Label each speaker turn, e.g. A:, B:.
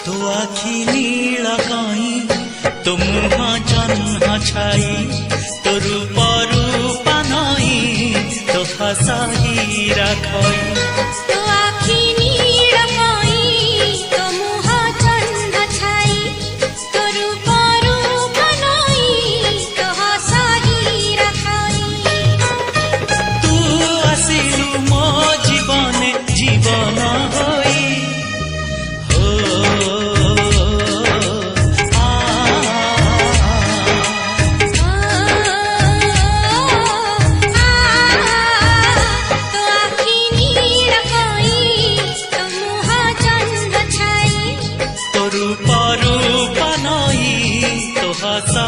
A: तो आखी नीला कहीं तो मुहा जन्हा छाई तो रूप रूपा नई तो हसाही रखई
B: तो आखी नीला कहीं तो मुहा जन्हा छाई तो रूप रूपा नई तो हसाही रखई
A: तू आसिलु मो जीवने जीवन होई रूप रूप नई तो हसा